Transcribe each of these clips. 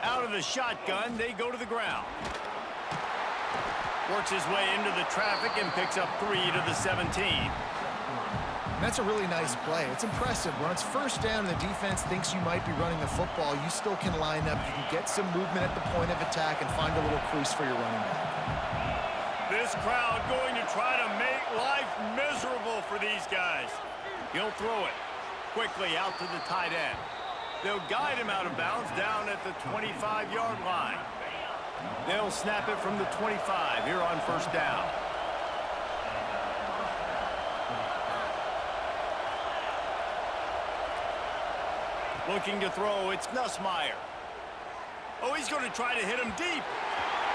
Out of the shotgun, they go to the ground. Works his way into the traffic and picks up 3 to the 17. And that's a really nice play. It's impressive. When it's first down and the defense thinks you might be running the football, you still can line up. You can get some movement at the point of attack and find a little crease for your running back. This crowd going to try to make life miserable for these guys. He'll throw it quickly out to the tight end. They'll guide him out of bounds down at the 25-yard line. They'll snap it from the 25 here on first down. Looking to throw, it's Nussmeier. Oh, he's going to try to hit him deep.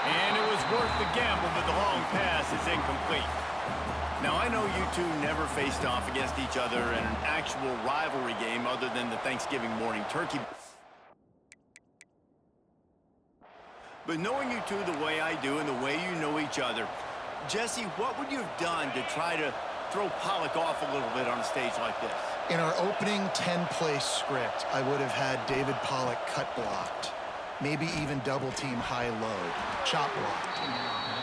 And it was worth the gamble, but the long pass is incomplete. Now, I know you two never faced off against each other in an actual rivalry game other than the Thanksgiving morning turkey. But knowing you two the way I do and the way you know each other, Jesse, what would you have done to try to throw Pollock off a little bit on a stage like this? In our opening 10-play script, I would have had David Pollock cut blocked, maybe even double-team high-low, chop blocked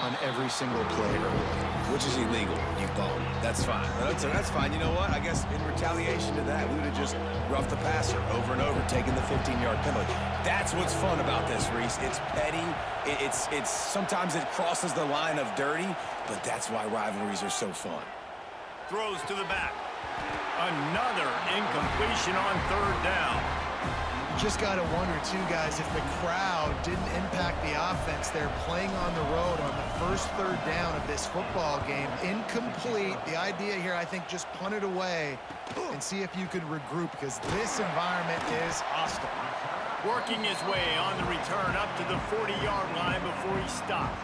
on every single play early. Which is illegal, you bum. That's fine. That's fine. You know what? I guess in retaliation to that, we would have just roughed the passer over and over, taking the 15-yard penalty. That's what's fun about this, Reese. It's petty. It's sometimes it crosses the line of dirty, but that's why rivalries are so fun. Throws to the back. Another incompletion on third down. Just got to wonder, too, guys, if the crowd didn't impact the offense. They're playing on the road on the first third down of this football game. Incomplete. The idea here, I think, just punt it away and see if you could regroup, because this environment is hostile. Working his way on the return up to the 40-yard line before he stopped.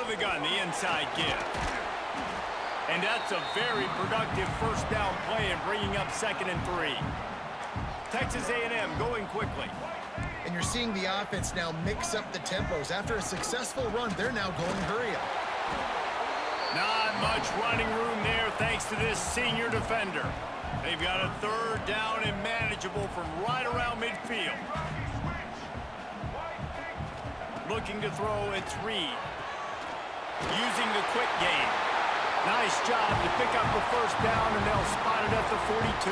The gun, the inside give. And that's a very productive first down play and bringing up 2nd and 3. Texas A&M going quickly. And you're seeing the offense now mix up the tempos. After a successful run, they're now going hurry up. Not much running room there thanks to this senior defender. They've got a third down and manageable from right around midfield. Looking to throw, it's Reed. Using the quick game. Nice job to pick up the first down, and they'll spot it at the 42.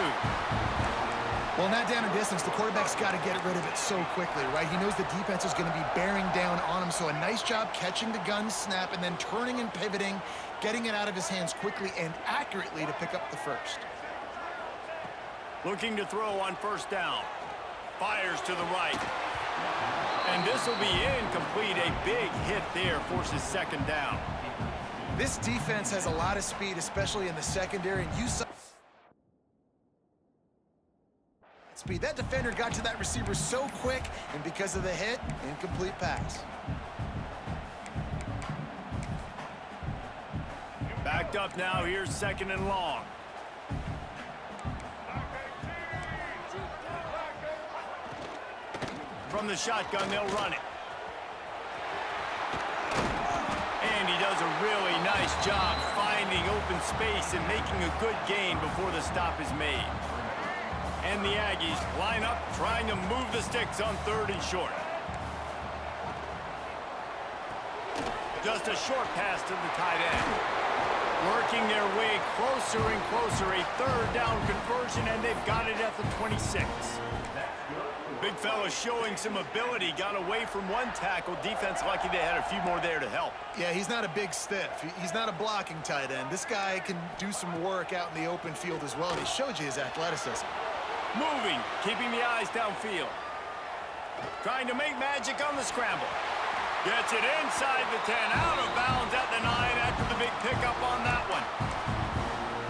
Well, in that down and distance, the quarterback's got to get rid of it so quickly, right? He knows the defense is going to be bearing down on him, so a nice job catching the gun snap and then turning and pivoting, getting it out of his hands quickly and accurately to pick up the first. Looking to throw on first down. Fires to the right. And this will be incomplete. A big hit there forces 2nd down. This defense has a lot of speed, especially in the secondary, and you saw speed. That defender got to that receiver so quick, and because of the hit, incomplete pass. Backed up now. Here's 2nd and long. From the shotgun, they'll run it. And he does a really nice job finding open space and making a good gain before the stop is made. And the Aggies line up, trying to move the sticks on 3rd and short. Just a short pass to the tight end. Working their way closer and closer. A 3rd down conversion, and they've got it at the 26. Big fella showing some ability, got away from one tackle. Defense lucky they had a few more there to help. Yeah, he's not a big stiff. He's not a blocking tight end. This guy can do some work out in the open field as well, and he showed you his athleticism. Moving, keeping the eyes downfield. Trying to make magic on the scramble. Gets it inside the 10, out of bounds at the 9 after the big pickup on that one.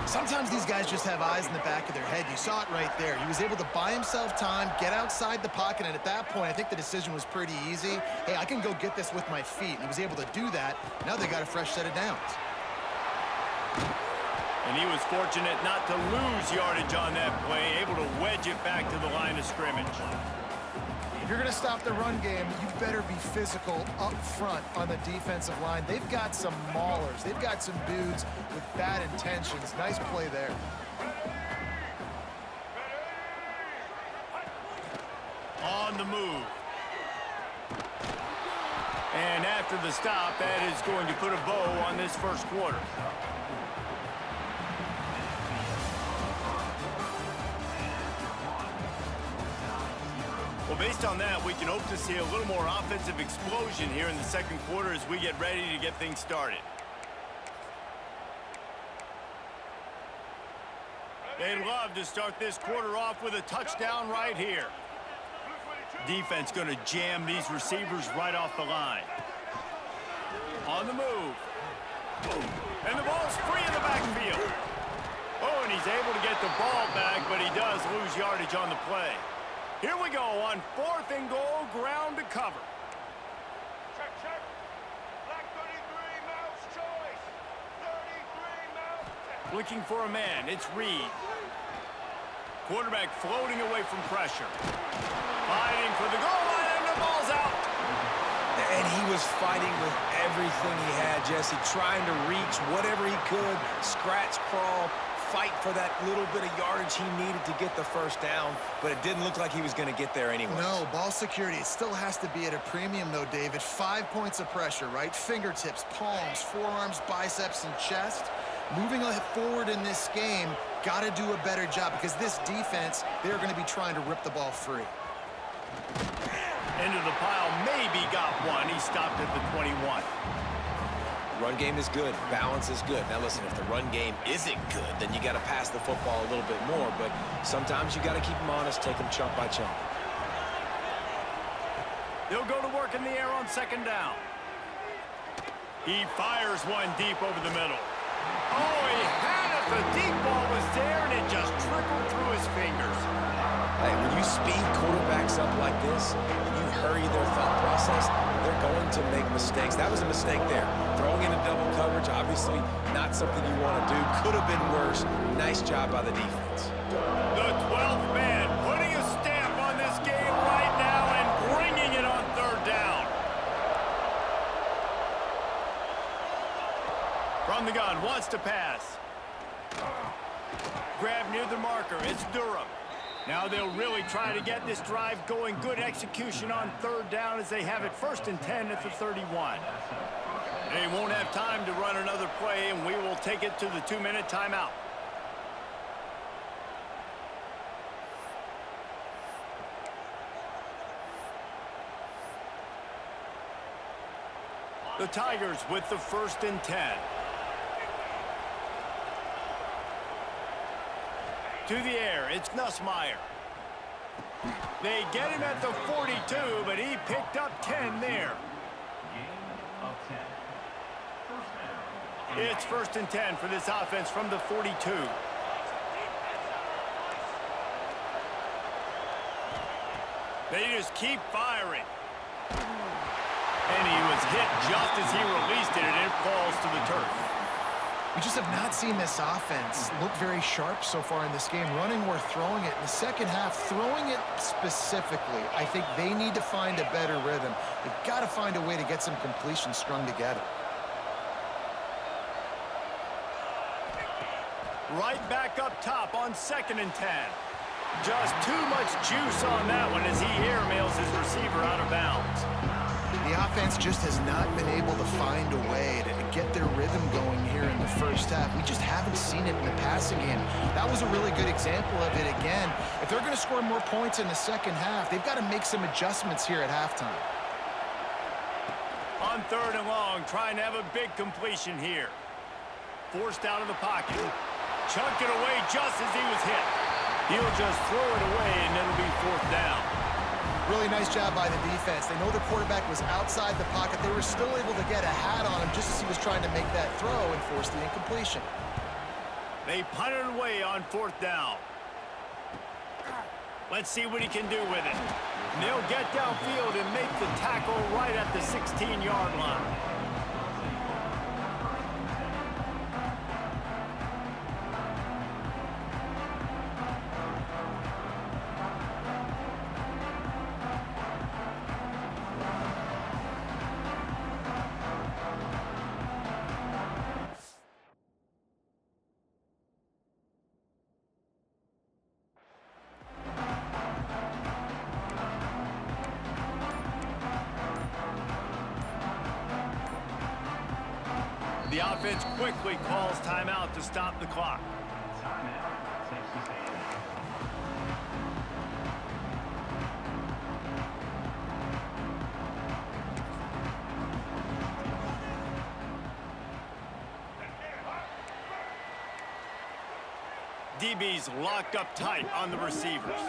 Sometimes these guys just have eyes in the back of their head. You saw it right there. He was able to buy himself time, get outside the pocket, and at that point, I think the decision was pretty easy. Hey, I can go get this with my feet. And he was able to do that. Now they got a fresh set of downs. And he was fortunate not to lose yardage on that play, able to wedge it back to the line of scrimmage. If you're going to stop the run game, you better be physical up front on the defensive line. They've got some maulers. They've got some dudes with bad intentions. Nice play there. On the move. And after the stop, that is going to put a bow on this first quarter. Well, based on that, we can hope to see a little more offensive explosion here in the second quarter as we get ready to get things started. They'd love to start this quarter off with a touchdown right here. Defense going to jam these receivers right off the line. On the move. And the ball's free in the backfield. Oh, and he's able to get the ball back, but he does lose yardage on the play. Here we go on 4th and goal, ground to cover. Check, check. Black 33, mouse choice. 33, mouse. Looking for a man, it's Reed. Quarterback floating away from pressure. Fighting for the goal line, and the ball's out. And he was fighting with everything he had, Jesse, trying to reach whatever he could, scratch, crawl, fight for that little bit of yardage he needed to get the first down, but it didn't look like he was going to get there anyway. No, ball security, it still has to be at a premium, though, David. 5 points of pressure, right? Fingertips, palms, forearms, biceps, and chest. Moving forward in this game, got to do a better job because this defense, they're going to be trying to rip the ball free. Into the pile, maybe got one. He stopped at the 21. Run game is good. Balance is good. Now, listen, if the run game isn't good, then you got to pass the football a little bit more. But sometimes you got to keep them honest, take them chunk by chunk. They'll go to work in the air on 2nd down. He fires one deep over the middle. Oh, he had it. The deep ball was there, and it just trickled through his fingers. Hey, when you speed quarterbacks up like this, and you hurry their thought process, they're going to make mistakes. That was a mistake there. Throwing into double coverage, obviously not something you want to do. Could have been worse. Nice job by the defense. The 12th man putting a stamp on this game right now and bringing it on 3rd down. From the gun, wants to pass. Grab near the marker, it's Durham. Now they'll really try to get this drive going. Good execution on 3rd down as they have it 1st and 10 at the 31. They won't have time to run another play, and we will take it to the 2-minute timeout. The Tigers with the 1st and 10. To the air, it's Nussmeier. They get him at the 42, but he picked up 10 there. It's 1st and 10 for this offense from the 42. They just keep firing. And he was hit just as he released it, and it falls to the turf. We just have not seen this offense look very sharp so far in this game, running or throwing it. In the second half, throwing it specifically, I think they need to find a better rhythm. They've got to find a way to get some completions strung together. Right back up top on 2nd and 10. Just too much juice on that one as he airmails his receiver out of bounds. The offense just has not been able to find a way to get their rhythm going here in the first half. We just haven't seen it in the passing game. That was a really good example of it again. If they're going to score more points in the second half, they've got to make some adjustments here at halftime. On 3rd and long, trying to have a big completion here. Forced out of the pocket. Chunked it away just as he was hit. He'll just throw it away, and it'll be 4th down. Really nice job by the defense. They know the quarterback was outside the pocket. They were still able to get a hat on him just as he was trying to make that throw and force the incompletion. They punt it away on 4th down. Let's see what he can do with it. And they'll get downfield and make the tackle right at the 16-yard line. The offense quickly calls timeout to stop the clock. DB's locked up tight on the receivers.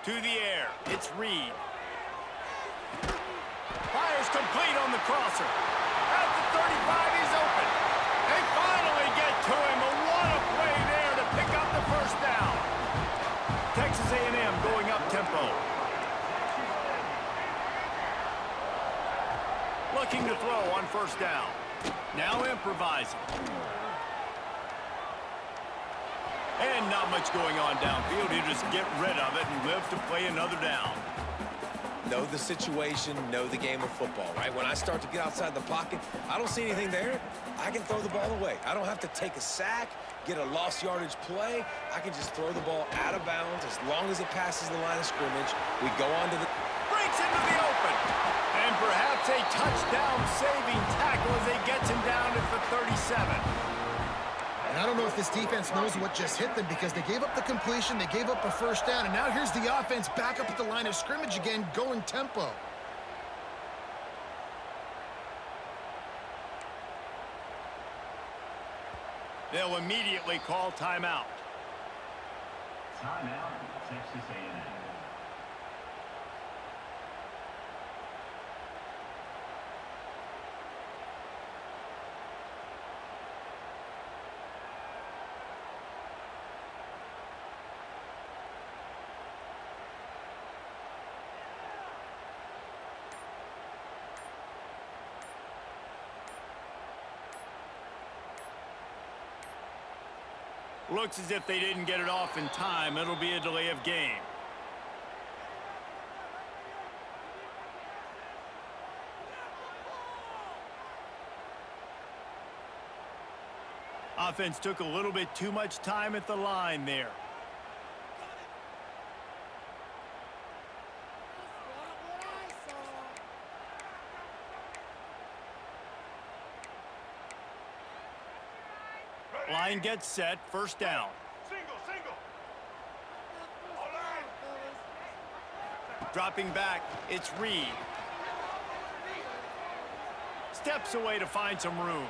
To the air, it's Reed. Fires complete on the crosser. At the 35, he's open. They finally get to him, but what a play there to pick up the first down. Texas A&M going up tempo. Looking to throw on first down. Now improvising. And not much going on downfield. He just get rid of it and live to play another down. Know the situation, know the game of football, right? When I start to get outside the pocket, I don't see anything there. I can throw the ball away. I don't have to take a sack, get a lost yardage play. I can just throw the ball out of bounds as long as it passes the line of scrimmage. We go on to the... Breaks into the open. And perhaps a touchdown-saving tackle as he gets him down at the 37. And I don't know if this defense knows what just hit them because they gave up the completion, they gave up a first down, and now here's the offense back up at the line of scrimmage again, going tempo. They'll immediately call timeout. Timeout, Texas A&M. Looks as if they didn't get it off in time. It'll be a delay of game. Offense took a little bit too much time at the line there. Line gets set, first down. Single. All right. Dropping back, it's Reed. Steps away to find some room.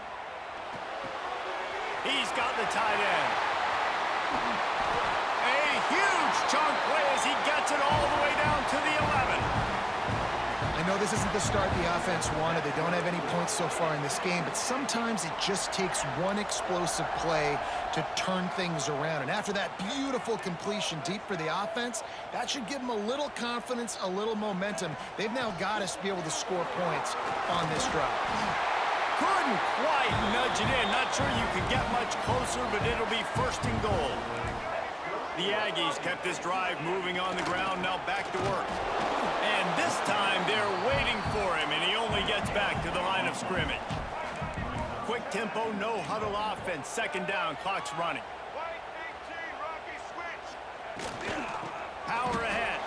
He's got the tight end. A huge chunk play as he gets it all the way down to the 11. I know this isn't the start the offense wanted. They don't have any points so far in this game, but sometimes it just takes one explosive play to turn things around. And after that beautiful completion deep for the offense, that should give them a little confidence, a little momentum. They've now got us to be able to score points on this drive. Couldn't quite nudge it in. Not sure you could get much closer, but it'll be first and goal. The Aggies kept this drive moving on the ground, now back to work. And this time they're waiting for him, and he only gets back to the line of scrimmage. Quick tempo, no huddle offense. Second down, clock's running. White 18, Rocky switch. Power ahead.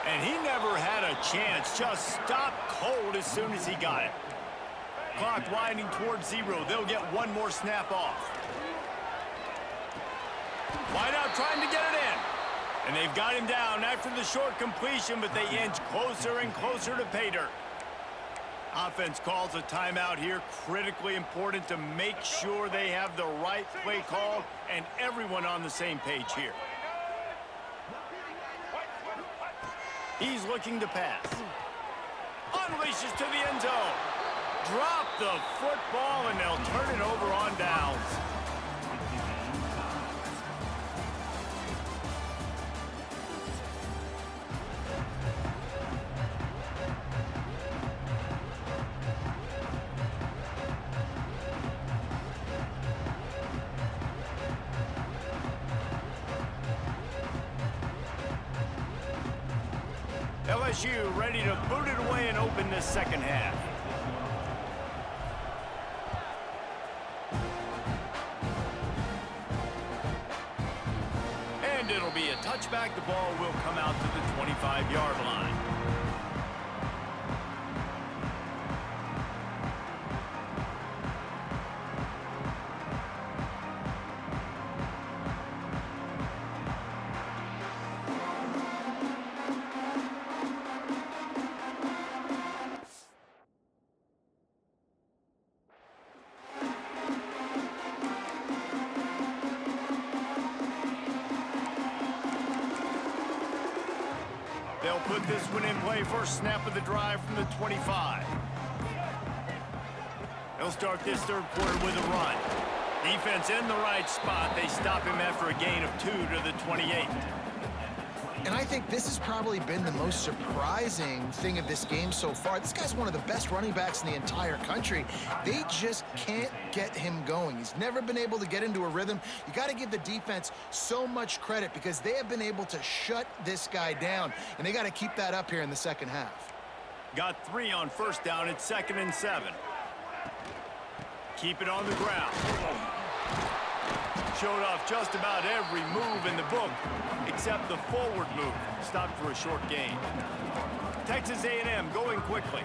And he never had a chance. Just stopped cold as soon as he got it. Clock winding towards 0. They'll get one more snap off. Wide out trying to get it in. And they've got him down after the short completion, but they inch closer and closer to pay dirt. Offense calls a timeout here. Critically important to make sure they have the right play call and everyone on the same page here. He's looking to pass. Unleashes to the end zone. Drop the football, and they'll turn it over on downs. LSU ready to boot it away and open this second half. And it'll be a touchback. The ball will come out to the 25-yard line. They'll put this one in play first snap of the drive from the 25. They'll start this third quarter with a run. Defense in the right spot. They stop him after a gain of 2 to the 28. And I think this has probably been the most surprising thing of this game so far. This guy's one of the best running backs in the entire country. They just can't get him going. He's never been able to get into a rhythm. You got to give the defense so much credit because they have been able to shut this guy down, and they got to keep that up here in the second half. Got 3 on first down. It's 2nd and 7. Keep it on the ground. Showed off just about every move in the book except the forward move. Stopped for a short gain. Texas A&M going quickly.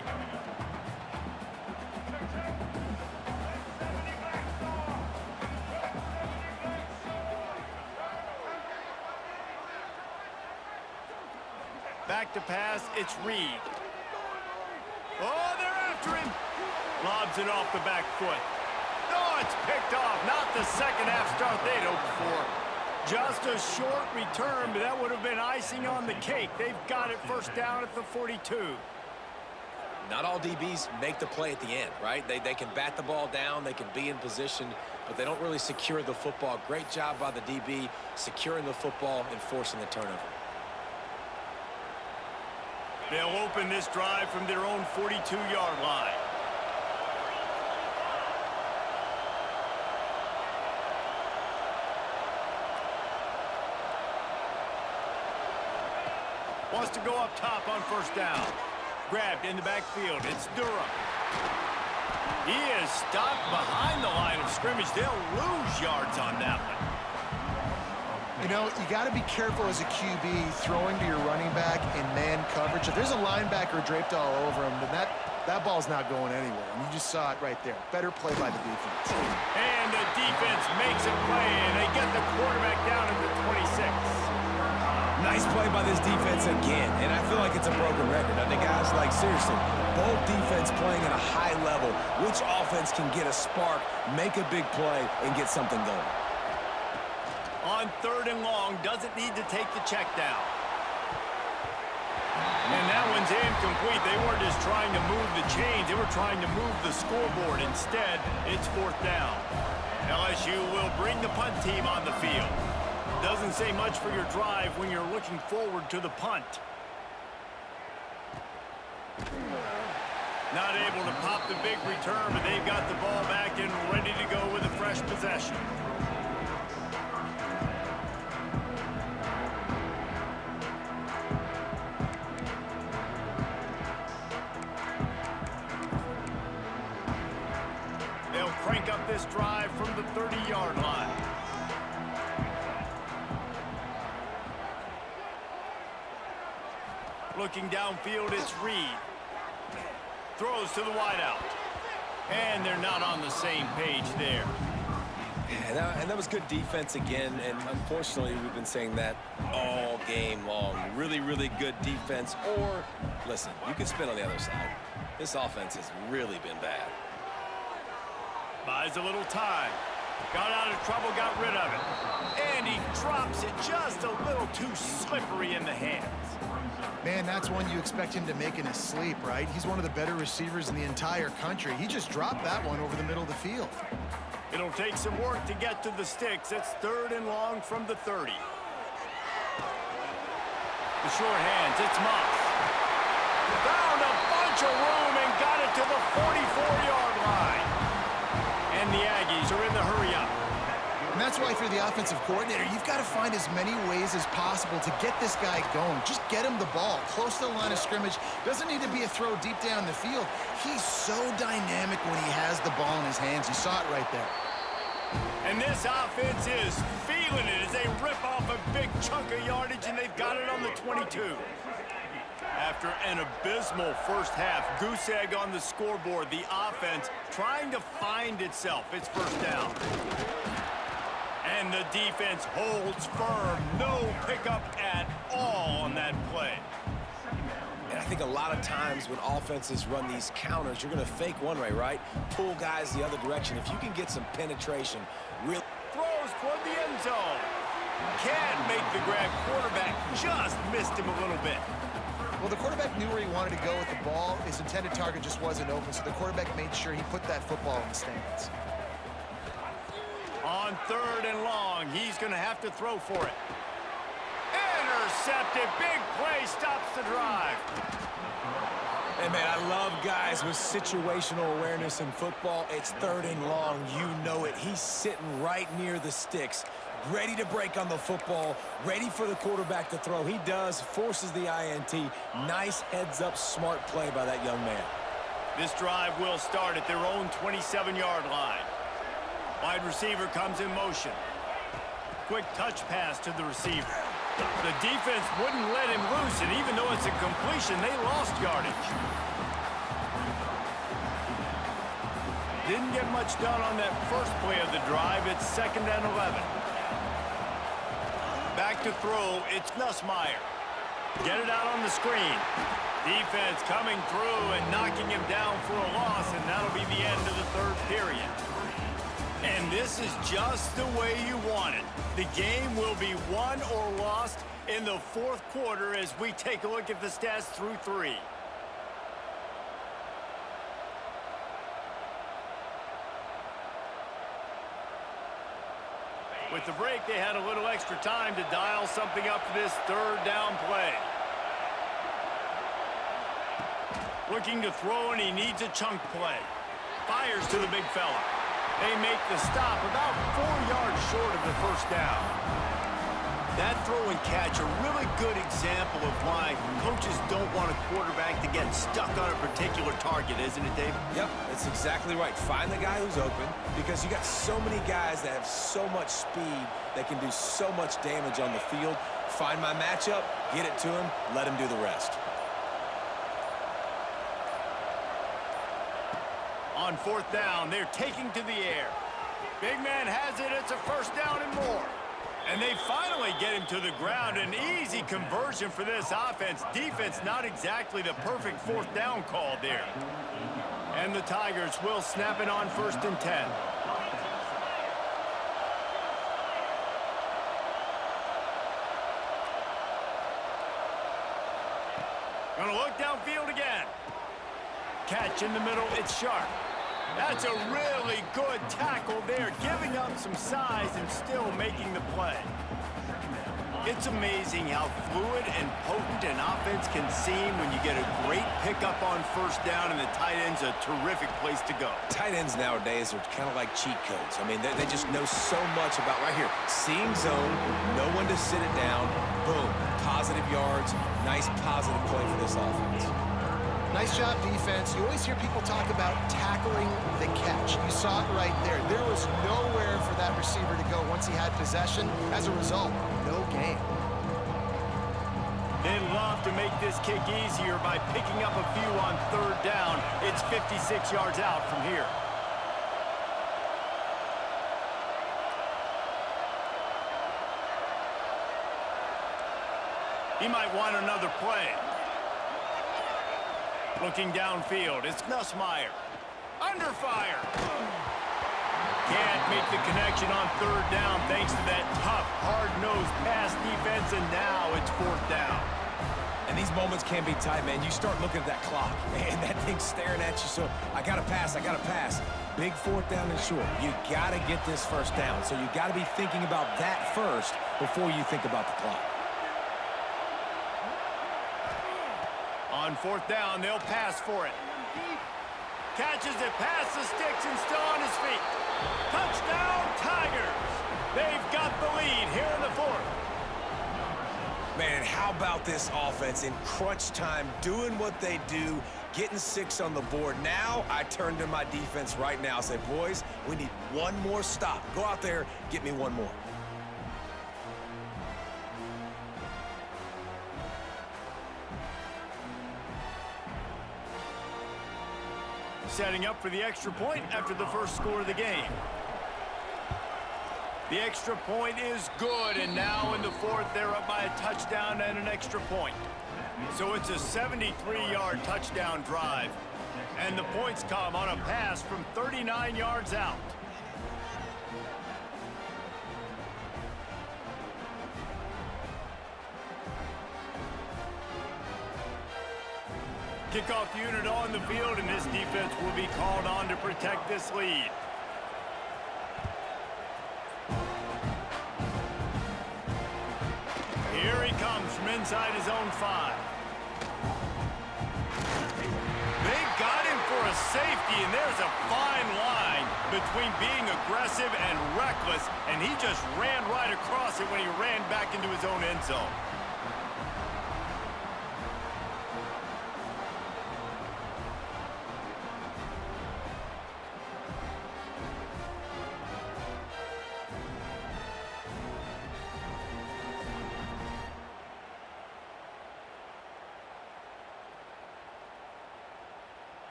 Back to pass, it's Reed. Oh, they're after him. Lobs it off the back foot. Oh, it's picked off. Not the second half start they'd hoped for. Just a short return, but that would have been icing on the cake. They've got it first down at the 42. Not all DBs make the play at the end, right? They can bat the ball down, they can be in position, but they don't really secure the football. Great job by the DB securing the football and forcing the turnover. They'll open this drive from their own 42-yard line. Wants to go up top on first down. Grabbed in the backfield. It's Durham. He is stopped behind the line of scrimmage. They'll lose yards on that one. You know, you got to be careful as a QB throwing to your running back in man coverage. If there's a linebacker draped all over him, then that ball's not going anywhere. And you just saw it right there. Better play by the defense. And the defense makes a play, and they get the quarterback down at the 26. Nice play by this defense again, and I feel like it's a broken record. I think, guys, like, seriously, both defense playing at a high level. Which offense can get a spark, make a big play, and get something going? On 3rd and long, doesn't need to take the check down. And that one's incomplete. They weren't just trying to move the chains. They were trying to move the scoreboard. Instead, it's 4th down. LSU will bring the punt team on the field. Doesn't say much for your drive when you're looking forward to the punt. Not able to pop the big return, but they've got the ball back and ready to go with a fresh possession. They'll crank up this drive from the 30-yard line. Looking downfield, it's Reed. Throws to the wideout. And they're not on the same page there. And that was good defense again, and unfortunately, we've been saying that all game long. Really, really good defense. Or, listen, you can spin on the other side. This offense has really been bad. Buys a little time. Got out of trouble, got rid of it. And he drops it just a little too slippery in the hands. Man, that's one you expect him to make in his sleep, right? He's one of the better receivers in the entire country. He just dropped that one over the middle of the field. It'll take some work to get to the sticks. It's 3rd and long from the 30. The short hands, it's Moss. Found a bunch of room and got it to the 44-yard line. And the Aggies are in the hurry-up. And that's why, if you're the offensive coordinator, you've got to find as many ways as possible to get this guy going. Just get him the ball close to the line of scrimmage. Doesn't need to be a throw deep down the field. He's so dynamic when he has the ball in his hands. You saw it right there. And this offense is feeling it as they rip off a big chunk of yardage, and they've got it on the 22. After an abysmal first half, goose egg on the scoreboard, the offense trying to find itself. It's first down. And the defense holds firm. No pickup at all on that play. And I think a lot of times when offenses run these counters, you're going to fake one way, right? Pull guys the other direction. If you can get some penetration, really throws toward the end zone. Can't make the grab. Quarterback just missed him a little bit. Well, the quarterback knew where he wanted to go with the ball. His intended target just wasn't open, so the quarterback made sure he put that football in the stands. On 3rd and long, he's going to have to throw for it. Intercepted. Big play stops the drive. Hey, man, I love guys with situational awareness in football. It's 3rd and long. You know it. He's sitting right near the sticks, ready to break on the football, ready for the quarterback to throw. He does, forces the INT. Nice heads-up, smart play by that young man. This drive will start at their own 27-yard line. Wide receiver comes in motion. Quick touch pass to the receiver. The defense wouldn't let him loose, and even though it's a completion, they lost yardage. Didn't get much done on that first play of the drive. It's 2nd and 11. Back to throw, it's Nussmeier. Get it out on the screen. Defense coming through and knocking him down for a loss, and that'll be the end of the 3rd period. And this is just the way you want it. The game will be won or lost in the 4th quarter as we take a look at the stats through 3. With the break, they had a little extra time to dial something up for this 3rd down play. Looking to throw, and he needs a chunk play. Fires to the big fella. They make the stop about 4 yards short of the 1st down. That throw and catch, a really good example of why coaches don't want a quarterback to get stuck on a particular target, isn't it, David? Yep, that's exactly right. Find the guy who's open, because you got so many guys that have so much speed that can do so much damage on the field. Find my matchup, get it to him, let him do the rest. On 4th down, they're taking to the air. Big man has it. It's a 1st down and more. And they finally get him to the ground. An easy conversion for this offense. Defense, not exactly the perfect 4th down call there. And the Tigers will snap it on 1st and 10. Gonna look downfield again. Catch in the middle. It's Sharp. That's a really good tackle there, giving up some size and still making the play. It's amazing how fluid and potent an offense can seem when you get a great pickup on 1st down, and the tight end's a terrific place to go. Tight ends nowadays are kind of like cheat codes. I mean, they just know so much about right here. Seeing zone, know when to sit it down, boom, positive yards, nice positive play for this offense. Nice job, defense. You always hear people talk about tackling the catch. You saw it right there. There was nowhere for that receiver to go once he had possession. As a result, no gain. They'd love to make this kick easier by picking up a few on 3rd down. It's 56 yards out from here. He might want another play. Looking downfield, it's Nussmeier. Under fire. Can't make the connection on 3rd down thanks to that tough, hard-nosed pass defense, and now it's 4th down. And these moments can be tight, man. You start looking at that clock, and that thing's staring at you, so I got to pass, I got to pass. Big 4th down and short. You got to get this 1st down, so you got to be thinking about that first before you think about the clock. On 4th down, they'll pass for it. Catches it past the sticks and still on his feet. Touchdown, Tigers! They've got the lead here in the 4th. Man, how about this offense in crunch time, doing what they do, getting 6 on the board. Now I turn to my defense right now and say, boys, we need one more stop. Go out there, get me one more. Setting up for the extra point after the first score of the game. The extra point is good, and now in the 4th, they're up by a touchdown and an extra point. So it's a 73-yard touchdown drive, and the points come on a pass from 39 yards out. Kickoff unit on the field, and this defense will be called on to protect this lead. Here he comes from inside his own 5. They got him for a safety, and there's a fine line between being aggressive and reckless, and he just ran right across it when he ran back into his own end zone.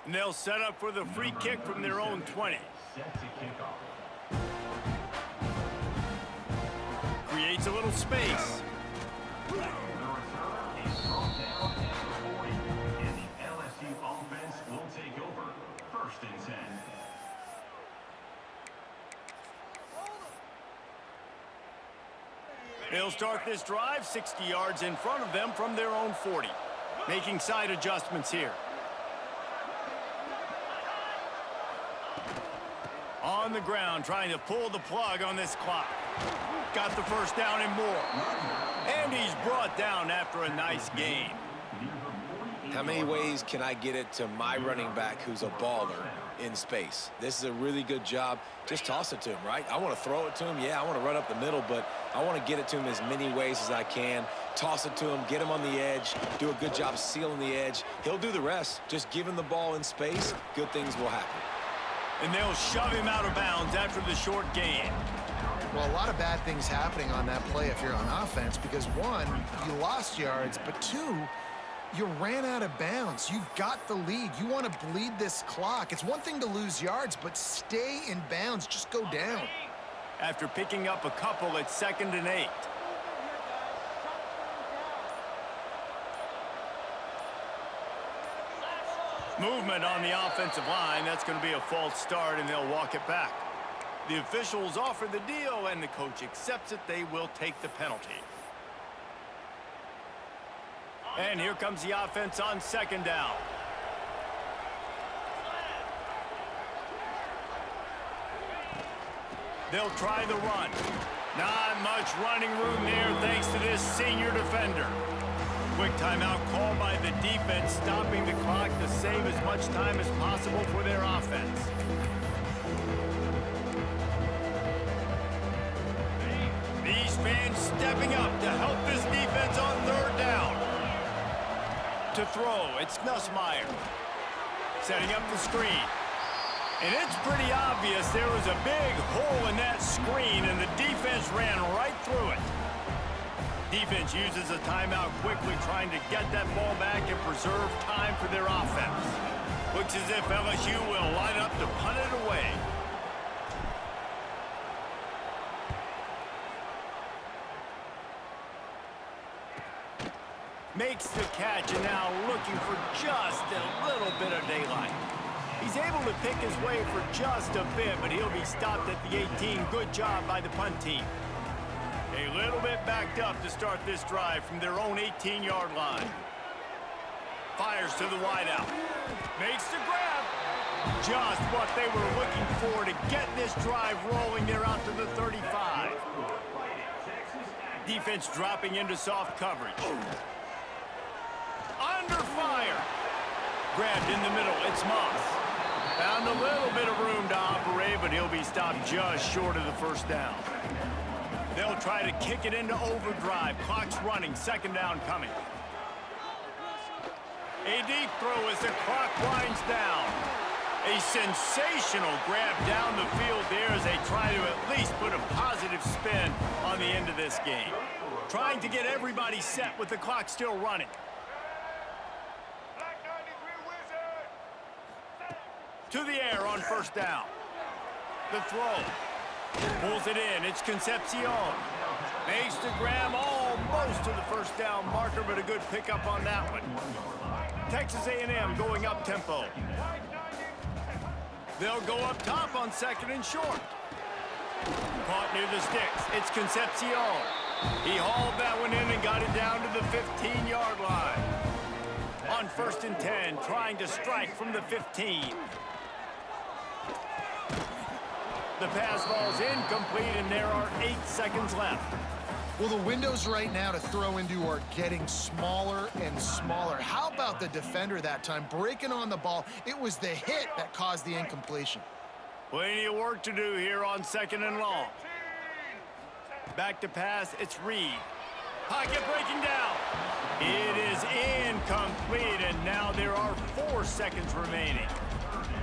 And they'll set up for the free kick from their own 20. Creates a little space. The return is brought down at the 40, and the LSU offense will take over. 1st and 10. They'll start this drive 60 yards in front of them from their own 40. Making side adjustments here. On the ground, trying to pull the plug on this clock. Got the first down and more. And he's brought down after a nice gain. How many ways can I get it to my running back who's a baller in space? This is a really good job. Just toss it to him, right? I want to throw it to him. Yeah, I want to run up the middle, but I want to get it to him as many ways as I can. Toss it to him, get him on the edge, do a good job sealing the edge. He'll do the rest. Just give him the ball in space, good things will happen. And they'll shove him out of bounds after the short gain. Well, a lot of bad things happening on that play if you're on offense because, 1, you lost yards, but 2, you ran out of bounds. You've got the lead. You want to bleed this clock. It's one thing to lose yards, but stay in bounds. Just go down. After picking up a couple, it's 2nd and 8. Movement on the offensive line. That's going to be a false start, and they'll walk it back. The officials offer the deal, and the coach accepts it. They will take the penalty. And here comes the offense on 2nd down. They'll try the run. Not much running room there thanks to this senior defender. Quick timeout called by the defense, stopping the clock to save as much time as possible for their offense. These fans stepping up to help this defense on 3rd down. To throw, it's Nussmeier. Setting up the screen. And it's pretty obvious there was a big hole in that screen, and the defense ran right through it. Defense uses a timeout quickly, trying to get that ball back and preserve time for their offense. Looks as if LSU will line up to punt it away. Makes the catch, and now looking for just a little bit of daylight. He's able to pick his way for just a bit, but he'll be stopped at the 18. Good job by the punt team. A little bit backed up to start this drive from their own 18-yard line. Fires to the wideout. Makes the grab. Just what they were looking for to get this drive rolling. They're out to the 35. Defense dropping into soft coverage. Under fire. Grabbed in the middle. It's Moss. Found a little bit of room to operate, but he'll be stopped just short of the 1st down. They'll try to kick it into overdrive. Clock's running. 2nd down coming. A deep throw as the clock winds down. A sensational grab down the field there as they try to at least put a positive spin on the end of this game. Trying to get everybody set with the clock still running. Black 93 Wizard. To the air on 1st down. The throw. Pulls it in. It's Concepcion. Makes the grab almost to the 1st down marker, but a good pickup on that one. Texas A&M going up tempo. They'll go up top on 2nd and short. caught near the sticks. It's Concepcion. He hauled that one in and got it down to the 15-yard line. On 1st and 10, trying to strike from the 15. The pass ball's incomplete, and there are 8 seconds left. Well, the windows right now to throw into are getting smaller and smaller. How about the defender that time breaking on the ball? It was the hit that caused the incompletion. Plenty of work to do here on 2nd and long. Back to pass, it's Reed. Pocket breaking down. It is incomplete, and now there are 4 seconds remaining.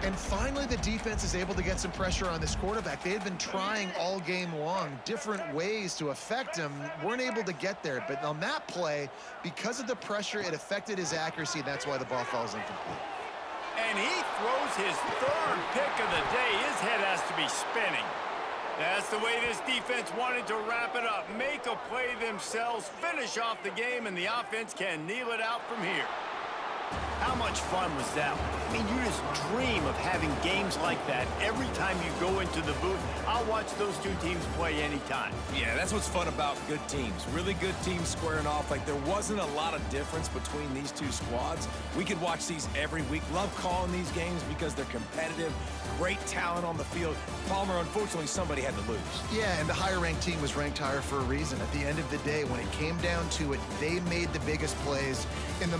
And finally, the defense is able to get some pressure on this quarterback. They had been trying all game long, different ways to affect him, weren't able to get there. But on that play, because of the pressure, it affected his accuracy, and that's why the ball falls incomplete. And he throws his 3rd pick of the day. His head has to be spinning. That's the way this defense wanted to wrap it up. Make a play themselves, finish off the game, and the offense can kneel it out from here. How much fun was that one? I mean, you just dream of having games like that every time you go into the booth. I'll watch those 2 teams play anytime. Yeah, that's what's fun about good teams. Really good teams squaring off. Like, there wasn't a lot of difference between these 2 squads. We could watch these every week. Love calling these games because they're competitive. Great talent on the field. Palmer, unfortunately, somebody had to lose. Yeah, and the higher-ranked team was ranked higher for a reason. At the end of the day, when it came down to it, they made the biggest plays in the